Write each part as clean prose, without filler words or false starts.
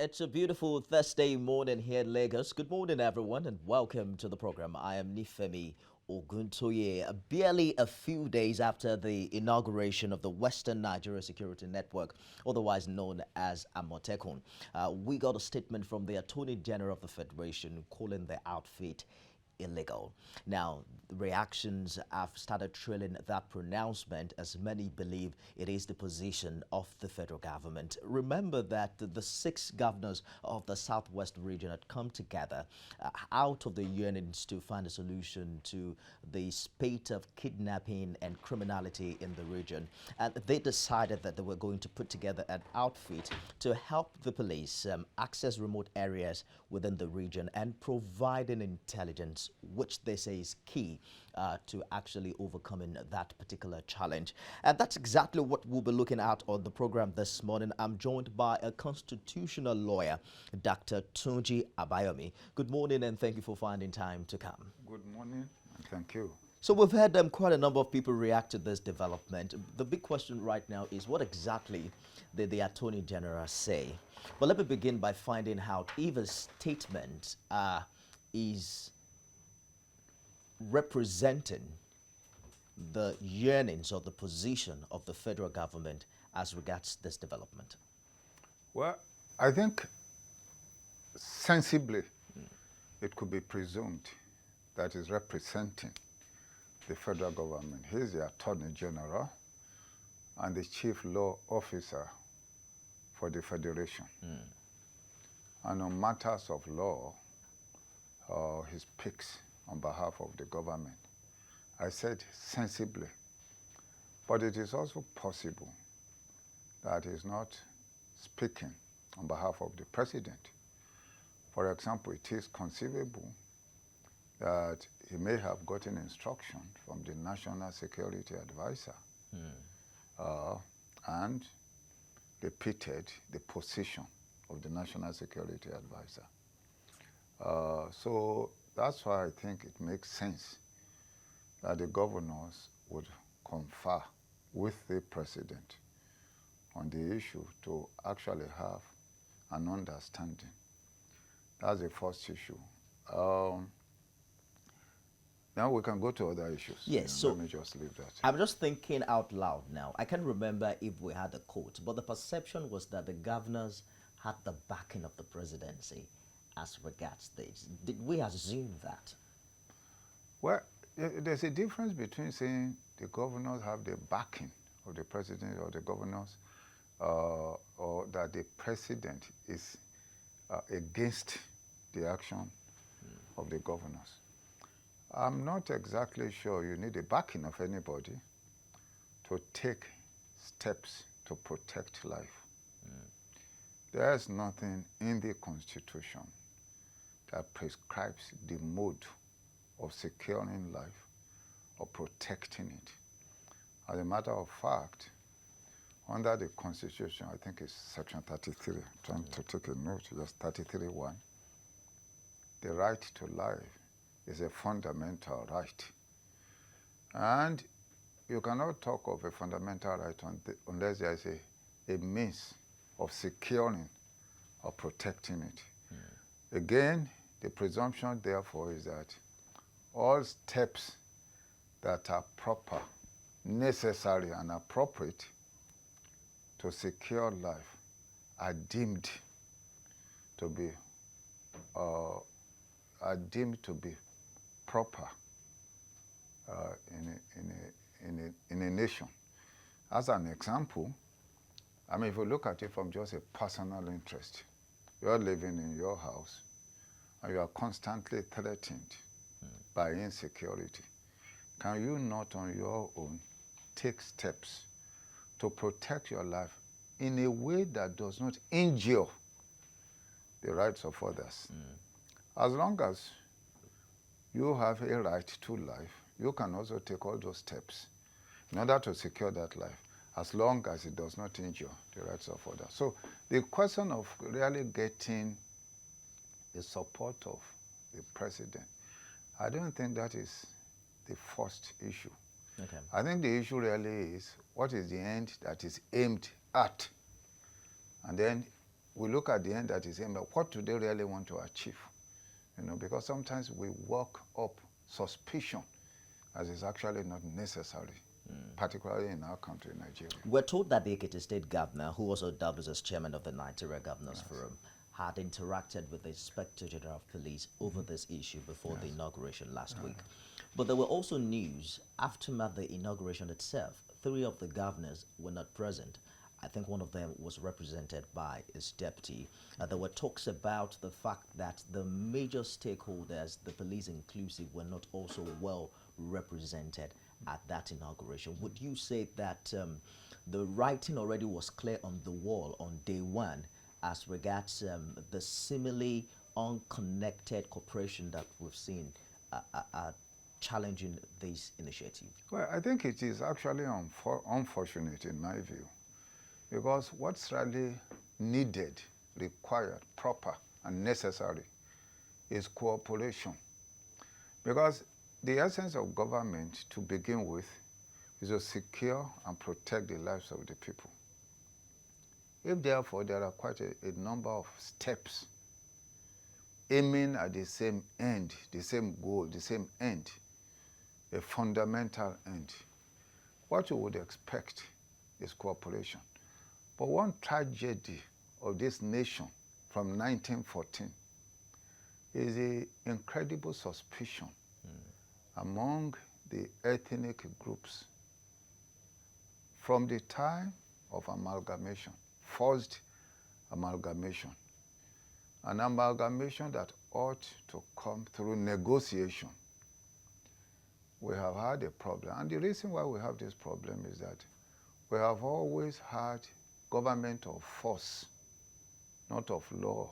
It's a beautiful Thursday morning here in Lagos. Good morning, everyone, and welcome to the program. I am Nifemi Oguntoye. Barely a few days after the inauguration of the Western Nigeria Security Network, otherwise known as Amotekun, we got a statement from the Attorney General of the Federation calling the outfit illegal. Now, the reactions have started trailing that pronouncement as many believe it is the position of the federal government. Remember that the six governors of the Southwest region had come together out of the yearnings to find a solution to the spate of kidnapping and criminality in the region. And they decided that they were going to put together an outfit to help the police access remote areas within the region and providing intelligence, which they say is key to actually overcoming that particular challenge. And that's exactly what we'll be looking at on the program this morning. I'm joined by a constitutional lawyer, Dr. Tunji Abayomi. Good morning, and thank you for finding time to come. Good morning, and thank you. So we've had quite a number of people react to this development. The big question right now is what exactly did the Attorney General say? But let me begin by finding out if a statement is representing the yearnings or the position of the federal government as regards this development. Well, I think sensibly it could be presumed that is representing the federal government. He's the Attorney General and the Chief Law Officer for the Federation. And on matters of law, he speaks on behalf of the government. I said sensibly, but it is also possible that he's not speaking on behalf of the president. For example, it is conceivable that he may have gotten instruction from the National Security Advisor and repeated the position of the National Security Advisor. So that's why I think it makes sense that the governors would confer with the president on the issue to actually have an understanding. That's the first issue. Now we can go to other issues. Yes, so let me just leave that. I'm just thinking out loud now. I can't remember if we had a quote, but the perception was that the governors had the backing of the presidency as regards this. Did we assume that? Well, there's a difference between saying the governors have the backing of the president or the governors, or that the president is against the action of the governors. I'm not exactly sure you need the backing of anybody to take steps to protect life. There's nothing in the Constitution that prescribes the mode of securing life or protecting it. As a matter of fact, under the Constitution, I think it's Section 33, I'm trying to take a note, just 33(1), the right to life is a fundamental right. And you cannot talk of a fundamental right unless there is a means of securing or protecting it. Again, the presumption, therefore, is that all steps that are proper, necessary, and appropriate to secure life are deemed to be proper in a nation. As an example, I mean, if you look at it from just a personal interest, you're living in your house and you are constantly threatened by insecurity. Can you not on your own take steps to protect your life in a way that does not injure the rights of others? As long as you have a right to life, you can also take all those steps in order to secure that life, as long as it does not injure the rights of others. So the question of really getting the support of the president, I don't think that is the first issue. Okay. I think the issue really is what is the end that is aimed at. And then we look at the end that is aimed at, what do they really want to achieve? Because sometimes we work up suspicion as is actually not necessary, particularly in our country, Nigeria. We're told that the Ekiti State Governor, who also doubles as chairman of the Nigeria Governors Forum, had interacted with the Inspector General of Police over this issue before the inauguration last week. But there were also news after the inauguration itself. 3 of the governors were not present. I think one of them was represented by his deputy. There were talks about the fact that the major stakeholders, the police inclusive, were not also well represented at that inauguration. Would you say that the writing already was clear on the wall on day one as regards the seemingly unconnected cooperation that we've seen challenging this initiative? Well, I think it is actually unfortunate in my view, because what's really needed, required, proper, and necessary is cooperation. Because the essence of government, to begin with, is to secure and protect the lives of the people. If therefore there are quite a number of steps aiming at the same end, the same goal, the same end, a fundamental end, what you would expect is cooperation. But one tragedy of this nation from 1914 is the incredible suspicion among the ethnic groups from the time of amalgamation, forced amalgamation, an amalgamation that ought to come through negotiation. We have had a problem, and the reason why we have this problem is that we have always had government of force, not of law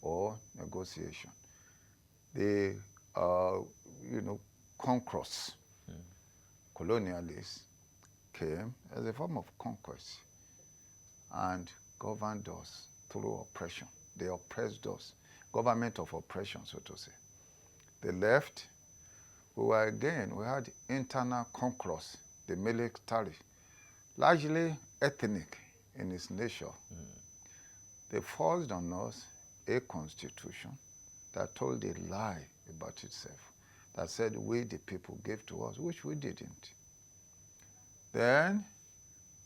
or negotiation. The conquerors, colonialists, came as a form of conquest and governed us through oppression. They oppressed us, government of oppression, so to say. They left. We had internal conquerors, the military, largely ethnic in its nature. They forced on us a constitution that told a lie about itself, that said we the people gave to us, which we didn't. Then,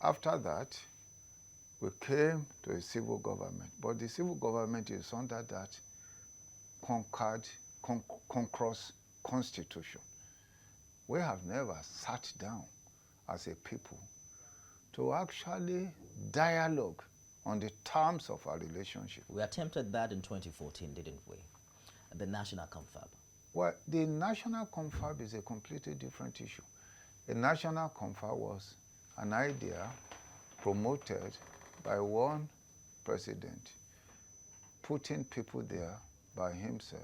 after that, we came to a civil government. But the civil government is under that conqueror's constitution. We have never sat down as a people to actually dialogue on the terms of our relationship. We attempted that in 2014, didn't we? The national confab. Well, the national confab is a completely different issue. A national confab was an idea promoted by one president, putting people there by himself.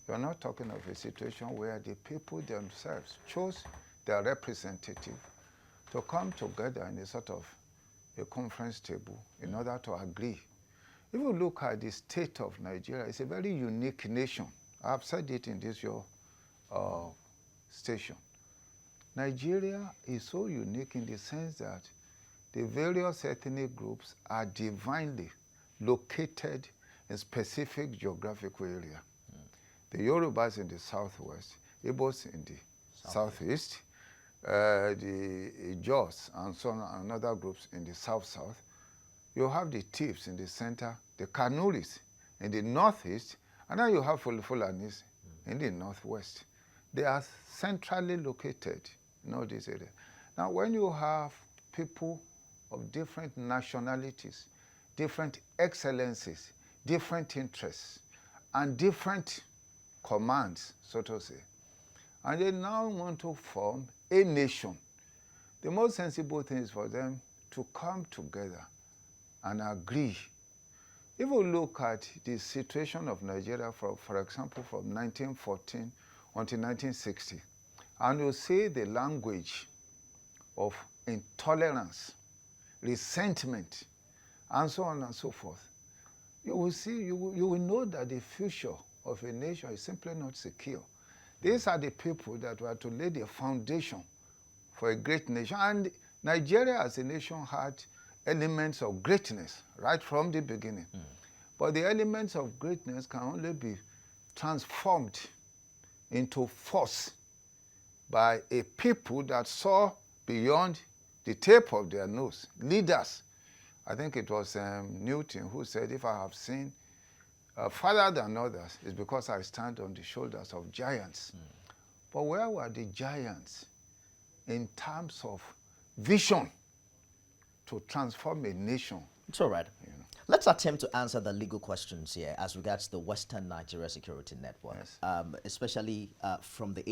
You're not talking of a situation where the people themselves chose their representative to come together in a sort of a conference table in order to agree. If you look at the state of Nigeria, it's a very unique nation. I've said it in this your station. Nigeria is so unique in the sense that the various ethnic groups are divinely located in specific geographical area. The Yorubas in the southwest, Igbos in the southeast, the Ijaws and so on, and other groups in the south-south. You have the Tifs in the center, the Kanuris in the northeast, and then you have Fulanis in the northwest. They are centrally located in all these areas. Now, when you have people of different nationalities, different excellencies, different interests, and different commands, so to say, and they now want to form a nation, the most sensible thing is for them to come together and agree. If we look at the situation of Nigeria, for example, from 1914 until 1960, and you see the language of intolerance, resentment, and so on and so forth, you will see, you will know that the future of a nation is simply not secure. These are the people that were to lay the foundation for a great nation. And Nigeria as a nation had elements of greatness right from the beginning. But the elements of greatness can only be transformed into force by a people that saw beyond the tip of their nose. Leaders. I think it was Newton who said, if I have seen farther than others, it's because I stand on the shoulders of giants. But where were the giants in terms of vision to transform a nation? It's all right. You know. Let's attempt to answer the legal questions here as regards the Western Nigeria Security Network, Yes. especially from the